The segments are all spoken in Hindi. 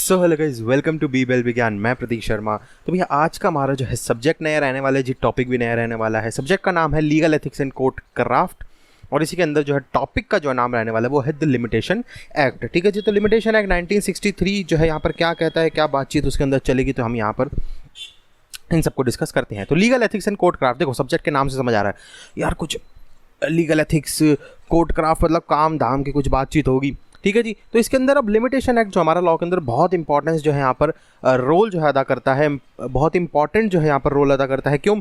So hello guys, welcome to बी बेल विज्ञान। मैं प्रतीक शर्मा। तो भैया आज का हमारा जो है सब्जेक्ट नया रहने वाला है जी, टॉपिक भी नया रहने वाला है। सब्जेक्ट का नाम है legal ethics in court craft और इसी के अंदर जो है टॉपिक का जो नाम रहने वाला है वो है द लिमिटेशन एक्ट। ठीक है जी, तो लिमिटेशन एक्ट 1963 जो है यहाँ पर क्या कहता है, क्या बातचीत उसके अंदर चलेगी, तो हम यहाँ पर इन सबको डिस्कस करते हैं। तो legal ethics in court craft, देखो सब्जेक्ट के नाम से समझ आ रहा है यार कुछ लीगल एथिक्स कोर्ट क्राफ्ट मतलब काम धाम की कुछ बातचीत होगी। ठीक है जी, तो इसके अंदर अब लिमिटेशन एक्ट जो हमारा लॉ के अंदर बहुत इंपॉर्टेंस जो है यहाँ पर रोल जो है अदा करता है, बहुत इंपॉर्टेंट जो है यहाँ पर रोल अदा करता है। क्यों?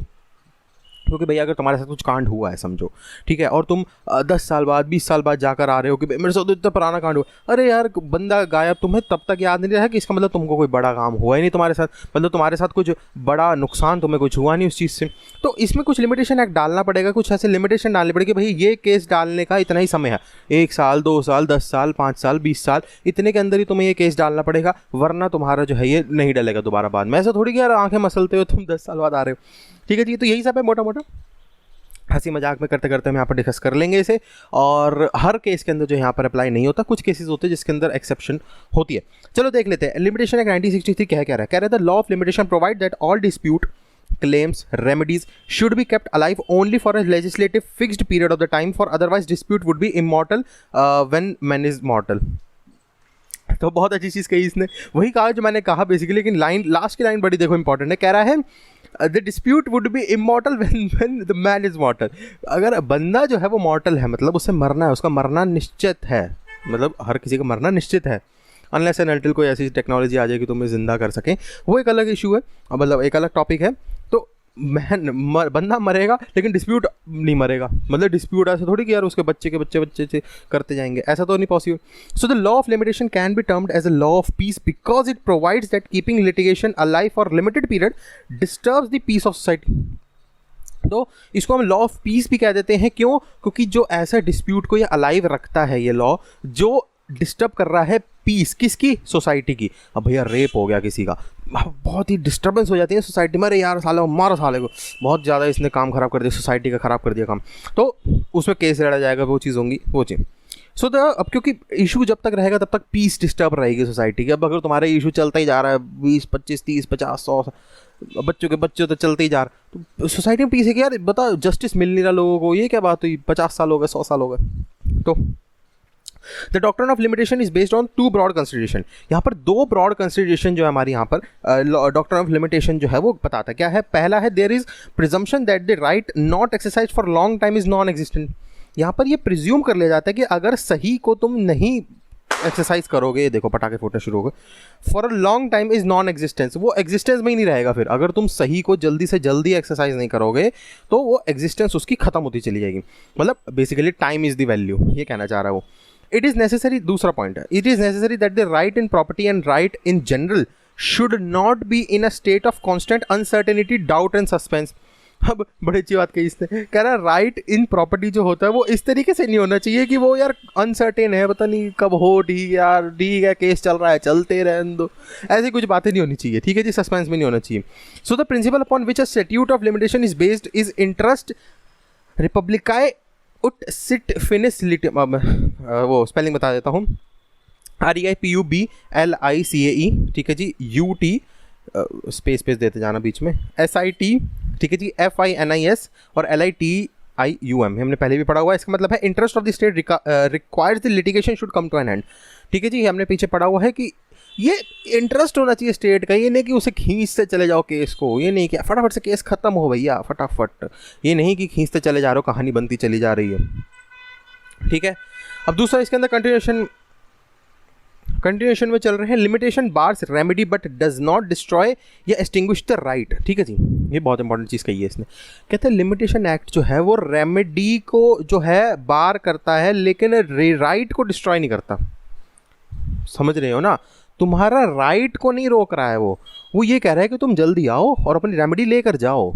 क्योंकि भैया अगर तुम्हारे साथ कुछ कांड हुआ है समझो, ठीक है, और तुम 10 साल बाद 20 साल बाद जाकर आ रहे हो कि मेरे साथ तो इतना पुराना कांड हुआ, अरे यार बंदा गायब, तुम्हें तब तक याद नहीं रहा कि इसका मतलब तुमको कोई बड़ा काम हुआ ही नहीं तुम्हारे साथ, मतलब तुम्हारे साथ कुछ बड़ा नुकसान तुम्हें कुछ हुआ नहीं उस चीज़ से। तो इसमें कुछ लिमिटेशन एक्ट डालना पड़ेगा, कुछ ऐसे लिमिटेशन डालने पड़ेगी भाई ये केस डालने का इतना ही समय है, 1 साल 2 साल 10 साल 5 साल 20 साल, इतने के अंदर ही तुम्हें ये केस डालना पड़ेगा, वरना तुम्हारा जो है ये नहीं डलेगा दोबारा बाद में। ऐसा थोड़ी कि यार आंखें मसलते हो तुम 10 साल बाद आ रहे हो। ठीक है जी, तो यही सब है मोटा मोटा, हंसी मजाक में करते करते हम यहाँ पर डिस्कस कर लेंगे इसे। और हर केस के अंदर जो यहाँ पर अप्लाई नहीं होता, कुछ केसेस होते हैं जिसके अंदर एक्सेप्शन होती है। चलो देख लेते हैं लिमिटेशन एक्ट 1963 क्या कह रहा है। The law of limitation provide that all dispute claims remedies should be kept alive only for a legislative fixed period of the time, for otherwise dispute would be immortal when man is mortal। तो बहुत अच्छी चीज़ कही इसने, वही कहा जो मैंने कहा बेसिकली, लेकिन लाइन लास्ट की लाइन बड़ी देखो इंपॉर्टेंट है। कह रहा है the dispute would be immortal when the man is मॉर्टल। अगर बंदा जो है वो मॉर्टल है, मतलब उसे मरना है, उसका मरना निश्चित है, मतलब हर किसी का मरना निश्चित है, अनलेस एंड अनटिल कोई ऐसी टेक्नोलॉजी आ जाए कि तुम्हें जिंदा कर सकें, वो एक अलग इशू है, मतलब एक अलग टॉपिक है। तो बंदा मरेगा लेकिन डिस्प्यूट नहीं मरेगा, मतलब डिस्प्यूट ऐसा थोड़ी कि यार उसके बच्चे के बच्चे से करते जाएंगे, ऐसा तो नहीं possible. So the law of limitation can be termed as a law of peace because it provides that keeping litigation alive for limited period disturbs the peace of society. तो इसको हम लॉ ऑफ पीस भी कह देते हैं। क्यों? क्योंकि जो ऐसा डिस्प्यूट को ये अलाइव रखता है, ये लॉ जो डिस्टर्ब कर रहा है पीस किसकी, सोसाइटी की। अब भैया रेप हो गया किसी का, बहुत ही डिस्टर्बेंस हो जाती है सोसाइटी में, अरे यार साले मारो साले को, बहुत ज़्यादा इसने काम खराब कर दिया, सोसाइटी का खराब कर दिया काम, तो उसमें केस लड़ा जाएगा, वो चीज़ होंगी वो चीज़। सो अब क्योंकि इशू जब तक रहेगा तब तक पीस डिस्टर्ब रहेगी सोसाइटी की। अब अगर तुम्हारा इशू चलता ही जा रहा है 20 25 30 50 100 बच्चों के बच्चे तो चलते ही जा रहा, तो सोसाइटी में पीस है कि यार बता जस्टिस मिल नहीं रहा लोगों को, ये क्या बात हुई, 50 साल हो गए 100 साल हो गए। तो the doctrine of limitation is based on 2 broad consideration. यहाँ पर 2 ब्रॉड कंसिडरेशन जो है हमारी यहाँ पर डॉक्ट्रिन ऑफ लिमिटेशन जो है वो बताता है। क्या है? पहला है there is presumption that the right not exercise for long time is non existent. यहाँ पर ये प्रिज्यूम कर लिया जाता है कि अगर सही को तुम नहीं एक्सरसाइज करोगे, देखो पटाखे फूटने शुरू हो गए, for a long time is non existence, वो एग्जिस्टेंस में ही नहीं रहेगा। फिर अगर तुम सही को जल्दी से जल्दी एक्सरसाइज नहीं करोगे तो वो एग्जिस्टेंस उसकी खत्म होती चली जाएगी, मतलब basically time is the value, ये कहना चाह रहा है वो। इट इज़ नेसेसरी, दूसरा पॉइंट है, it is necessary that the right in property and right in general should not be in a state of constant uncertainty doubt and suspense. अब बड़ी अच्छी बात कही इसने, कह रहा है राइट इन प्रॉपर्टी जो होता है वो इस तरीके से नहीं होना चाहिए कि वो यार अनसर्टेन है, पता नहीं कब हो, ठीक यार ठीक है केस चल रहा है चलते रहने दो, ऐसी कुछ बातें नहीं होनी चाहिए। ठीक है जी, सस्पेंस में नहीं होना चाहिए। So the principle upon which a statute of limitation is based is interest रिपब्लिकाe उट सिट फिनिस लिट, वो स्पेलिंग बता देता हूँ, REIPUBLICAE, ठीक है जी, UT स्पेस देते जाना बीच में, SIT, ठीक है जी, FINIS और LITIUM, हमने पहले भी पढ़ा हुआ है। इसका मतलब है interest of the state requires the litigation should come to an end. ठीक है जी, हमने पीछे पढ़ा हुआ है कि ये इंटरेस्ट होना चाहिए स्टेट का, ये नहीं कि उसे खींचते चले जाओ केस को, ये नहीं कि फटाफट से केस खत्म हो भैया फटाफट, ये नहीं कि खींचते चले जा रहे हो, कहानी बनती चली जा रही है। ठीक है, अब दूसरा इसके अंदर कंटिन्यूएशन में चल रहे हैं, limitation bars remedy but does not destroy या एक्सटिंग्विश द राइट। ठीक है जी, ये बहुत इंपॉर्टेंट चीज़ कही है इसने। कहते हैं लिमिटेशन एक्ट जो है वो रेमेडी को जो है बार करता है लेकिन राइट को डिस्ट्रॉय नहीं करता। समझ रहे हो ना, तुम्हारा राइट को नहीं रोक रहा है, वो ये कह रहा है कि तुम जल्दी आओ और अपनी रेमेडी लेकर जाओ।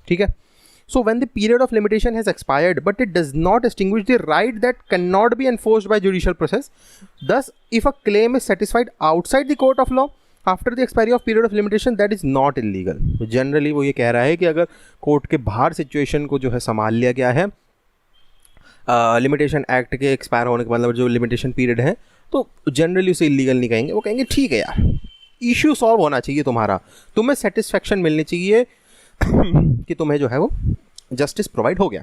ठीक है, so when the period of limitation has expired but it does not extinguish the right that cannot be enforced by judicial process, thus if a claim is satisfied outside the court of law after the expiry of period of limitation that is not illegal। तो जनरली वो ये कह रहा है कि अगर कोर्ट के बाहर सिचुएशन को जो है संभाल लिया गया है लिमिटेशन एक्ट के एक्सपायर होने के मतलब जो लिमिटेशन पीरियड है तो जनरली उसे इलीगल नहीं कहेंगे, वो कहेंगे ठीक है यार, इश्यू सॉल्व होना चाहिए तुम्हारा, तुम्हें सेटिस्फेक्शन मिलनी चाहिए कि तुम्हें जो है वो जस्टिस प्रोवाइड हो गया।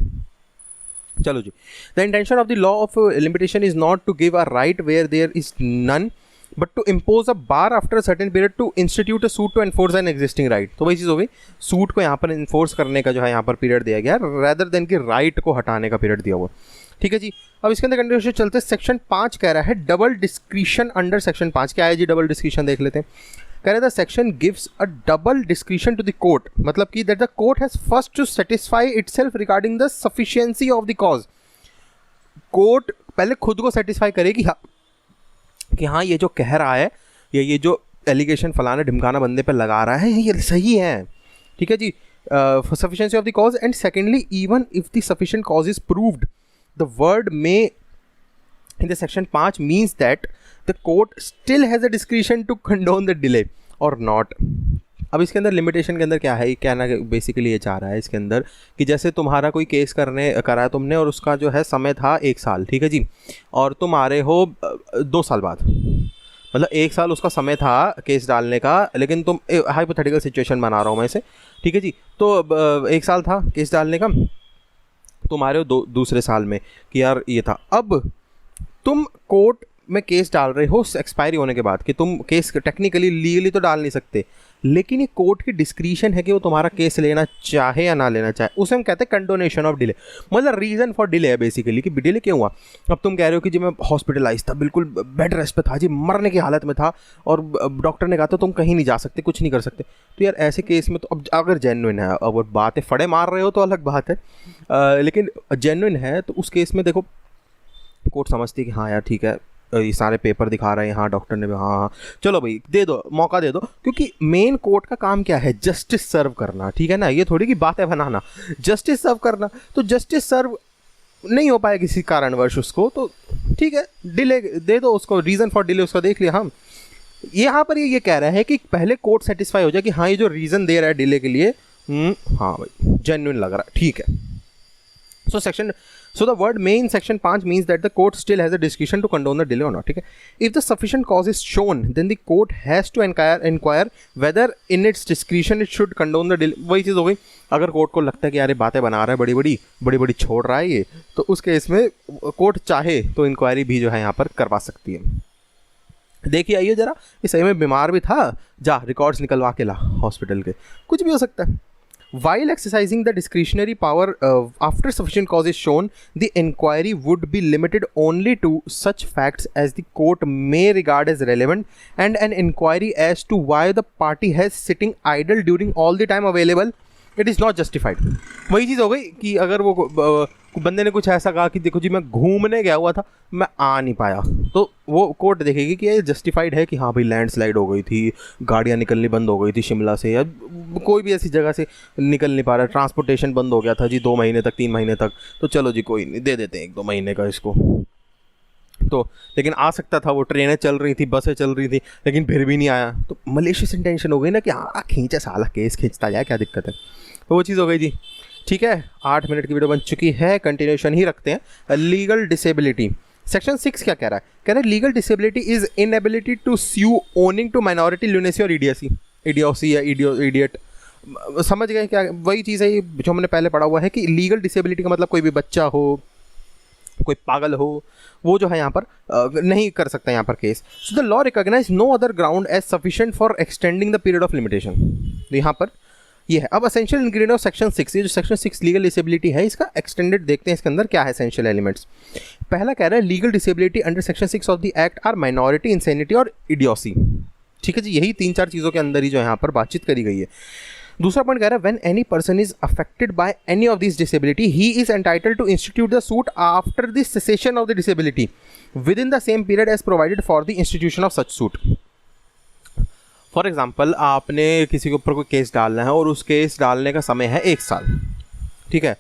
चलो जी, the intention of the law of limitation is not to give a right where there is none, but to impose a bar after certain period to institute a suit to enforce an existing right. तो वही चीज़ हो गई, सूट को यहाँ पर इन्फोर्स करने का जो है यहाँ पर पीरियड दिया गया, रैदर देन कि राइट को हटाने का पीरियड दिया हुआ। ठीक है जी, अब इसके अंदर कंटिन्यूशन चलते, सेक्शन 5 कह रहा है डबल डिस्क्रिशन अंडर सेक्शन 5। क्या है जी डबल डिस्क्रिशन, देख लेते हैं। कह रहे the section gives a double discretion to the court, मतलब कि that the court has first to satisfy itself regarding the sufficiency of the cause. Court पहले खुद को सेटिस्फाई करेगी कि हाँ ये जो कह रहा है, ये जो एलिगेशन फलाना ढिमकाना बंदे पे लगा रहा है ये सही है। ठीक है जी, sufficiency of the cause, and secondly even if the sufficient cause is proved, the word may in the section 5 means that the court still has a discretion to condone the delay or not। अब इसके अंदर लिमिटेशन के अंदर क्या है, क्या ना बेसिकली ये चाह रहा है इसके अंदर कि जैसे तुम्हारा कोई केस करा तुमने और उसका जो है समय था 1 साल, ठीक है जी, और तुम आ रहे हो 2 साल बाद, मतलब 1 साल उसका समय था केस डालने का, लेकिन तुम हाइपोथेटिकल सिचुएशन बना रहा हूँ मैं इसे, ठीक है जी, तो 1 साल था केस डालने का, तुम आ रहे हो दूसरे साल में कि यार ये था। अब तुम कोर्ट में केस डाल रहे हो एक्सपायरी होने के बाद, कि तुम केस टेक्निकली लीगली तो डाल नहीं सकते, लेकिन ये कोर्ट की डिस्क्रिशन है कि वो तुम्हारा केस लेना चाहे या ना लेना चाहे, उसे हम कहते हैं कंडोनेशन ऑफ डिले, मतलब रीज़न फॉर डिले है बेसिकली कि डिले क्यों हुआ। अब तुम कह रहे हो कि जी मैं हॉस्पिटलाइज था, बिल्कुल बेड रेस्ट पे था जी, मरने की हालत में था, और डॉक्टर ने कहा था तुम कहीं नहीं जा सकते, कुछ नहीं कर सकते, तो यार ऐसे केस में तो अब अगर जेन्युइन है, अगर बात है फड़े मार रहे हो तो अलग बात है, लेकिन जेन्युइन है तो उस केस में देखो कोर्ट समझती है कि हाँ यार ठीक है, ये सारे पेपर दिखा रहे हैं, हाँ डॉक्टर ने भी, हाँ चलो भाई दे दो, मौका दे दो, क्योंकि मेन कोर्ट का काम क्या है, जस्टिस सर्व करना, ठीक है ना, ये थोड़ी की बात है बनाना, जस्टिस सर्व करना। तो जस्टिस सर्व नहीं हो पाया किसी कारणवश उसको, तो ठीक है डिले दे दो उसको, रीज़न फॉर डिले उसका देख लिया हम। यहाँ पर ये कह रहा है कि पहले कोर्ट सेटिस्फाई हो जाए कि हाँ ये जो रीज़न दे रहा है डिले के लिए, हाँ भाई जेन्युइन लग रहा है, ठीक है। So the word may in section 5 means that the court still has a discretion to condone the delay or not, ठीक है। If the sufficient cause is shown, then the court has to inquire whether in its discretion it should condone the delay। वही चीज़ हो गई, अगर कोर्ट को लगता है कि यार ये बातें बना रहा है बड़ी बड़ी छोड़ रहा है ये, तो उस केस में कोर्ट चाहे तो इंक्वायरी भी जो है यहाँ पर करवा सकती है। देखिए आइए जरा, ये सही में बीमार भी था, जा रिकॉर्ड्स निकलवा के ला हॉस्पिटल के, कुछ भी हो सकता है। While exercising the discretionary power after sufficient cause is shown, the inquiry would be limited only to such facts as the court may regard as relevant, and an inquiry as to why the party has sitting idle during all the time available, it is not justified। वही चीज़ हो गई कि अगर वो बंदे ने कुछ ऐसा कहा कि देखो जी मैं घूमने गया हुआ था, मैं आ नहीं पाया, तो वो कोर्ट देखेगी कि ये जस्टिफाइड है कि हाँ भाई लैंडस्लाइड हो गई थी, गाड़ियाँ निकलनी बंद हो गई थी शिमला से, या कोई भी ऐसी जगह से निकल नहीं पा रहा, ट्रांसपोर्टेशन बंद हो गया था जी 2 महीने तक 3 महीने तक, तो चलो जी कोई नहीं दे देते हैं 1-2 महीने का इसको। तो लेकिन आ सकता था, वो ट्रेनें चल रही थी, बसें चल रही थी, लेकिन फिर भी नहीं आया, तो मलेशियस इंटेंशन हो गई ना कि हाँ खींचे साला, केस खींचता जाए, क्या दिक्कत है, तो वो चीज़ हो गई जी। ठीक है, 8 मिनट की वीडियो बन चुकी है, कंटिन्यूशन ही रखते हैं। लीगल डिसेबिलिटी, सेक्शन 6 क्या कह रहा है, कह रहा है legal disability is inability to sue owning to minority lunacy और इडियोसी या इडियट। समझ गए क्या, वही चीज़ है जो हमने पहले पढ़ा हुआ है कि लीगल डिसेबिलिटी का मतलब कोई भी बच्चा हो, कोई पागल हो, वो जो है यहाँ पर नहीं कर सकता यहाँ पर case. So the law recognise no other ground as sufficient for extending the period of limitation. यहाँ पर ये है। अब एसेंशियल इंग्रेडिएंट ऑफ सेक्शन 6, ये जो सेक्शन 6 लीगल डिसेबिलिटी है, इसका एक्सटेंडेड देखते हैं इसके अंदर क्या है एसेंशियल एलिमेंट्स। पहला कह रहा है legal disability under section 6 of the act are minority, insanity और इडियोसी। ठीक है जी, यही 3-4 चीज़ों के अंदर ही जो यहाँ पर बातचीत करी गई है। दूसरा पॉइंट कह रहा है when any person is affected by any of this disability he is entitled to institute the suit after the cessation of the disability within the same period as provided for the institution of such suit. For example, आपने किसी के ऊपर कोई केस डालना है और उस केस डालने का समय है 1 साल, ठीक है,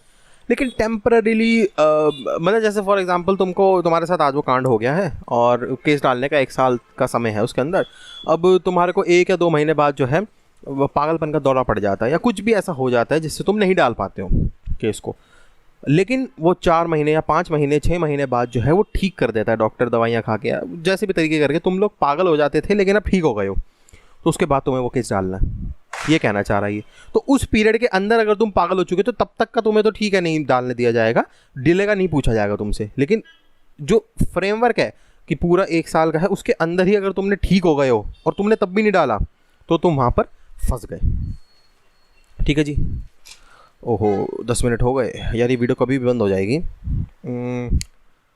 लेकिन टेम्पररीली मतलब जैसे फॉर एग्जांपल तुम्हारे साथ आज वो कांड हो गया है और केस डालने का 1 साल का समय है उसके अंदर। अब तुम्हारे को 1 या 2 महीने बाद जो है पागलपन का दौरा पड़ जाता है या कुछ भी ऐसा हो जाता है जिससे तुम नहीं डाल पाते हो केस को। लेकिन वो 4 महीने या 5 महीने 6 महीने बाद जो है वो ठीक कर देता है डॉक्टर, दवाइयाँ खा के, जैसे भी तरीके करके। तुम लोग पागल हो जाते थे लेकिन अब ठीक हो गए हो, तो उसके बाद तुम्हें वो केस डालना है, ये कहना चाह रहा है ये। तो उस पीरियड के अंदर अगर तुम पागल हो चुके तो तब तक का तुम्हें तो ठीक है नहीं डालने दिया जाएगा, डिले का नहीं पूछा जाएगा तुमसे। लेकिन जो फ्रेमवर्क है कि पूरा 1 साल का है, उसके अंदर ही अगर तुमने ठीक हो गए हो और तुमने तब भी नहीं डाला तो तुम वहाँ पर फंस गए। ठीक है जी। ओहो 10 मिनट हो गए यार, ये वीडियो कभी भी बंद हो जाएगी।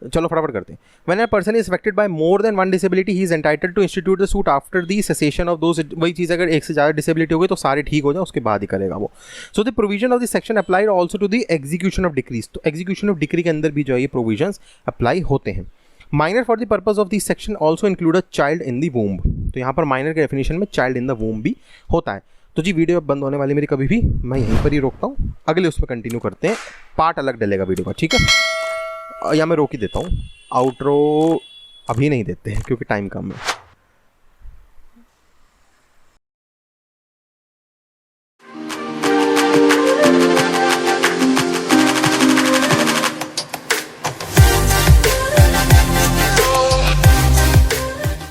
चलो फटाफट करते हैं। When a person is affected by more than one disability, he is entitled to institute the suit after the cessation of those। वही चीज़, अगर एक से ज़्यादा डिसेबिलिटी हो गई तो सारे ठीक हो जाए उसके बाद ही करेगा वो। So the provision of the section applied also to the execution of decrees. तो एग्जीक्यूशन ऑफ डिक्री के अंदर भी जो है ये प्रोविजंस अप्लाई होते हैं। Minor for the purpose of this section also include a child in the womb. तो यहाँ पर माइनर के डेफिनेशन में चाइल्ड इन द वूम्ब भी होता है। तो जी वीडियो अब बंद होने वाली मेरी कभी भी, मैं यहीं पर ही रोकता हूँ, अगले उसमें कंटिन्यू करते हैं, पार्ट अलग डलेगा वीडियो का, ठीक है। या मैं रोक ही देता हूँ, आउटरो अभी नहीं देते हैं क्योंकि टाइम कम है।